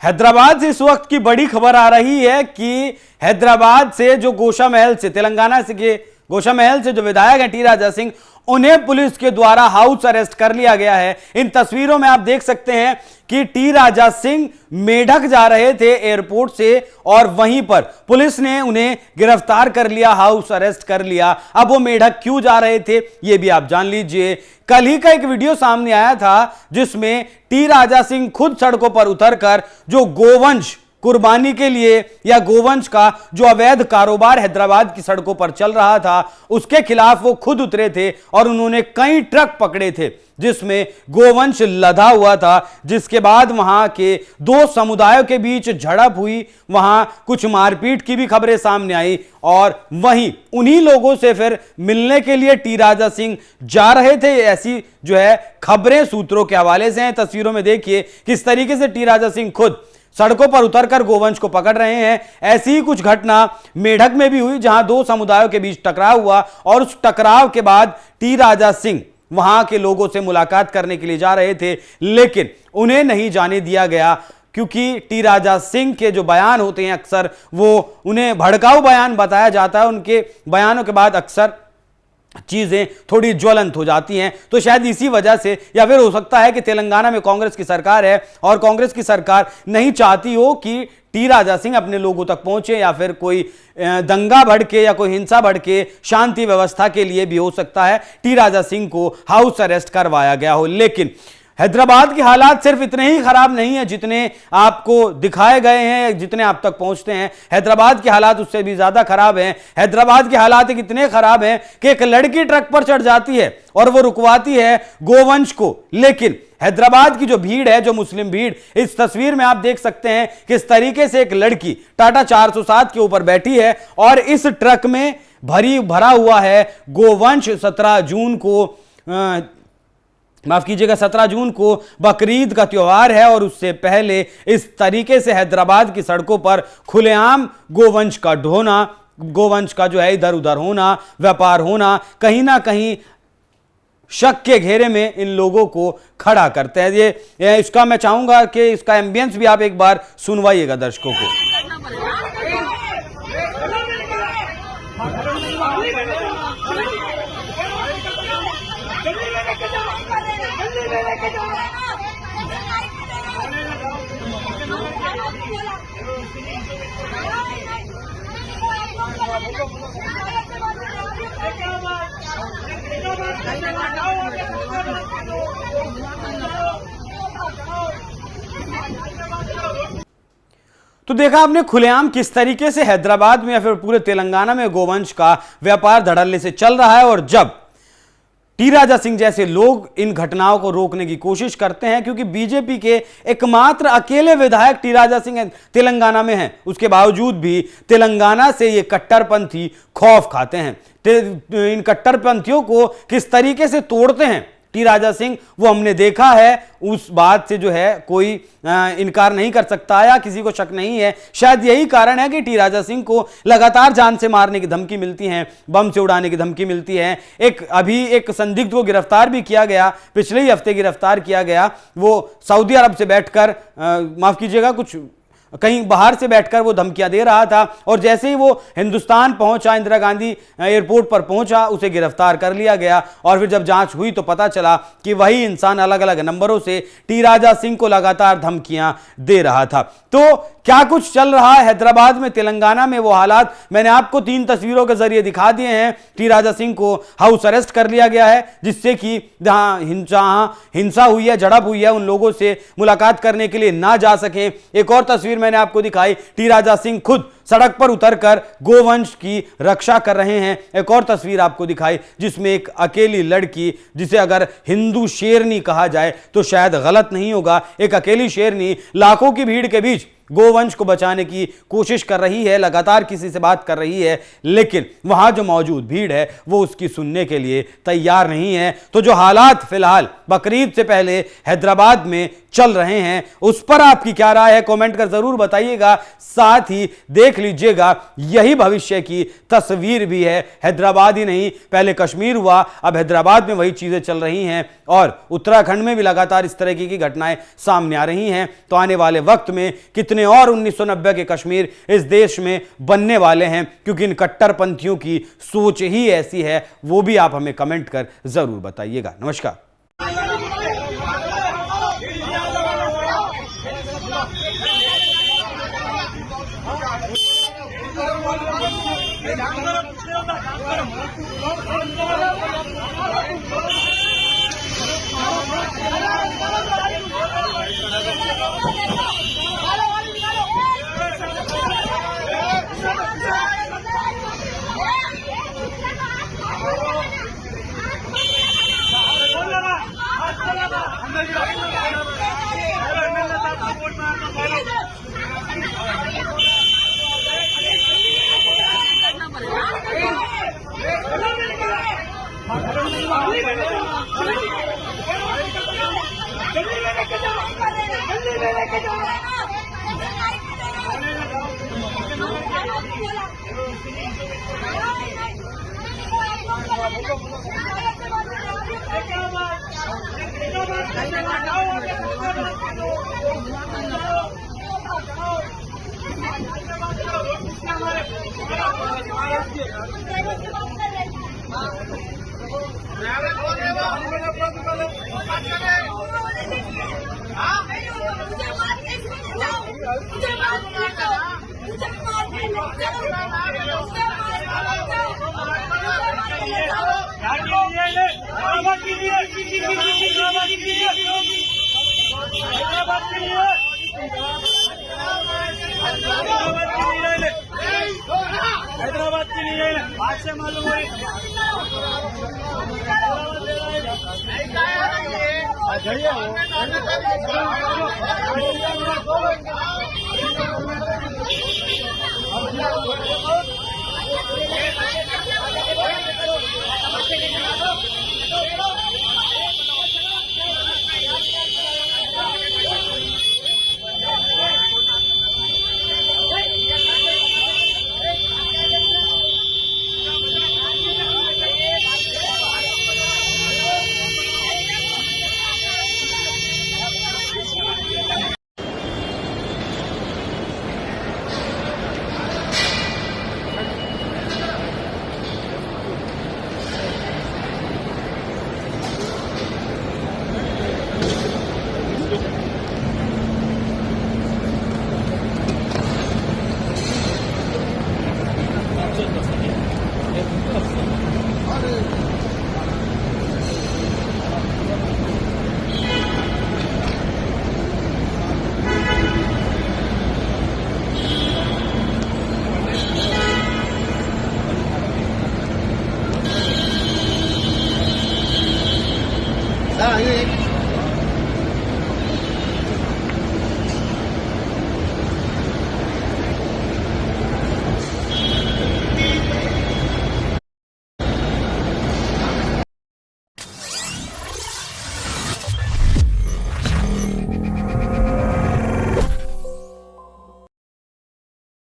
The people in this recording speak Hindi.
हैदराबाद से इस वक्त की बड़ी खबर आ रही है कि हैदराबाद से जो गोशा महल से तेलंगाना से के गोशा महल से जो विधायक हैं टी राजा सिंह, उन्हें पुलिस के द्वारा हाउस अरेस्ट कर लिया गया है। इन तस्वीरों में आप देख सकते हैं कि टी राजा सिंह मेढक जा रहे थे एयरपोर्ट से और वहीं पर पुलिस ने उन्हें गिरफ्तार कर लिया, हाउस अरेस्ट कर लिया। अब वो मेढक क्यों जा रहे थे यह भी आप जान लीजिए। कल ही का एक वीडियो सामने आया था जिसमें टी राजा सिंह खुद सड़कों पर उतरकर जो गोवंश कुर्बानी के लिए या गोवंश का जो अवैध कारोबार हैदराबाद की सड़कों पर चल रहा था उसके खिलाफ वो खुद उतरे थे और उन्होंने कई ट्रक पकड़े थे जिसमें गोवंश लदा हुआ था। जिसके बाद वहां के दो समुदायों के बीच झड़प हुई, वहां कुछ मारपीट की भी खबरें सामने आई और वहीं उन्हीं लोगों से फिर मिलने के लिए टी राजा सिंह जा रहे थे। ऐसी जो है खबरें सूत्रों के हवाले से हैं। तस्वीरों में देखिए किस तरीके से टी राजा सिंह खुद सड़कों पर उतरकर गोवंश को पकड़ रहे हैं। ऐसी ही कुछ घटना मेढक में भी हुई जहां दो समुदायों के बीच टकराव हुआ और उस टकराव के बाद टी राजा सिंह वहां के लोगों से मुलाकात करने के लिए जा रहे थे, लेकिन उन्हें नहीं जाने दिया गया क्योंकि टी राजा सिंह के जो बयान होते हैं अक्सर वो उन्हें भड़काऊ बयान बताया जाता है। उनके बयानों के बाद अक्सर चीजें थोड़ी ज्वलंत हो जाती हैं। तो शायद इसी वजह से या फिर हो सकता है कि तेलंगाना में कांग्रेस की सरकार है और कांग्रेस की सरकार नहीं चाहती हो कि टी राजा सिंह अपने लोगों तक पहुंचे या फिर कोई दंगा भड़के या कोई हिंसा भड़के। शांति व्यवस्था के लिए भी हो सकता है टी राजा सिंह को हाउस अरेस्ट करवाया गया हो। लेकिन हैदराबाद के हालात सिर्फ इतने ही खराब नहीं है जितने आपको दिखाए गए हैं, जितने आप तक पहुंचते हैं। हैदराबाद के हालात उससे भी ज्यादा खराब हैं। हैदराबाद के हालात इतने खराब हैं कि एक लड़की ट्रक पर चढ़ जाती है और वो रुकवाती है गोवंश को। लेकिन हैदराबाद की जो भीड़ है, जो मुस्लिम भीड़, इस तस्वीर में आप देख सकते हैं किस तरीके से एक लड़की टाटा 407 के ऊपर बैठी है और इस ट्रक में भरा हुआ है गोवंश। 17 जून को माफ कीजिएगा 17 जून को बकरीद का त्योहार है और उससे पहले इस तरीके से हैदराबाद की सड़कों पर खुलेआम गोवंश का ढोना, गोवंश का जो है इधर उधर होना, व्यापार होना, कहीं ना कहीं शक के घेरे में इन लोगों को खड़ा करते हैं। ये इसका मैं चाहूंगा कि इसका एम्बियंस भी आप एक बार सुनवाइएगा दर्शकों को। तो देखा आपने खुलेआम किस तरीके से हैदराबाद में या फिर पूरे तेलंगाना में गोवंश का व्यापार धड़ल्ले से चल रहा है। और जब टी राजा सिंह जैसे लोग इन घटनाओं को रोकने की कोशिश करते हैं, क्योंकि बीजेपी के एकमात्र अकेले विधायक टी राजा सिंह तेलंगाना में हैं, उसके बावजूद भी तेलंगाना से ये कट्टरपंथी खौफ खाते हैं। इन कट्टरपंथियों को किस तरीके से तोड़ते हैं टी राजा सिंह वो हमने देखा है। उस बात से जो है कोई इनकार नहीं कर सकता या किसी को शक नहीं है। शायद यही कारण है कि टी राजा सिंह को लगातार जान से मारने की धमकी मिलती है, बम से उड़ाने की धमकी मिलती है। अभी एक संदिग्ध को गिरफ्तार भी किया गया, पिछले ही हफ्ते गिरफ्तार किया गया। वो सऊदी अरब से बैठकर माफ कीजिएगा कुछ कहीं बाहर से बैठकर वो धमकियां दे रहा था और जैसे ही वो हिंदुस्तान पहुंचा, इंदिरा गांधी एयरपोर्ट पर पहुंचा, उसे गिरफ्तार कर लिया गया। और फिर जब जांच हुई तो पता चला कि वही इंसान अलग अलग नंबरों से टी राजा सिंह को लगातार धमकियां दे रहा था। तो क्या कुछ चल रहा है हैदराबाद में, तेलंगाना में, वो हालात मैंने आपको 3 तस्वीरों के जरिए दिखा दिए हैं। टी राजा सिंह को हाउस अरेस्ट कर लिया गया है जिससे कि जहां हिंसा हुई है, झड़प हुई है, उन लोगों से मुलाकात करने के लिए ना जा सके। एक और तस्वीर मैंने आपको दिखाई, टी राजा सिंह खुद सड़क पर उतरकर गोवंश की रक्षा कर रहे हैं। एक और तस्वीर आपको दिखाई जिसमें एक अकेली लड़की, जिसे अगर हिंदू शेरनी कहा जाए तो शायद गलत नहीं होगा, एक अकेली शेरनी लाखों की भीड़ के बीच गोवंश को बचाने की कोशिश कर रही है, लगातार किसी से बात कर रही है, लेकिन वहां जो मौजूद भीड़ है वो उसकी सुनने के लिए तैयार नहीं है। तो जो हालात फिलहाल बकरीद से पहले हैदराबाद में चल रहे हैं उस पर आपकी क्या राय है, कमेंट कर जरूर बताइएगा। साथ ही देख लीजिएगा, यही भविष्य की तस्वीर भी है। हैदराबाद ही नहीं, पहले कश्मीर हुआ, अब हैदराबाद में वही चीजें चल रही हैं और उत्तराखंड में भी लगातार इस तरह की घटनाएं सामने आ रही हैं। तो आने वाले वक्त में कितने और 1990 के कश्मीर इस देश में बनने वाले हैं, क्योंकि इन कट्टरपंथियों की सोच ही ऐसी है। वो भी आप हमें कमेंट कर जरूर बताइएगा। नमस्कार। हैदराबाद के लिए आज से मालूम है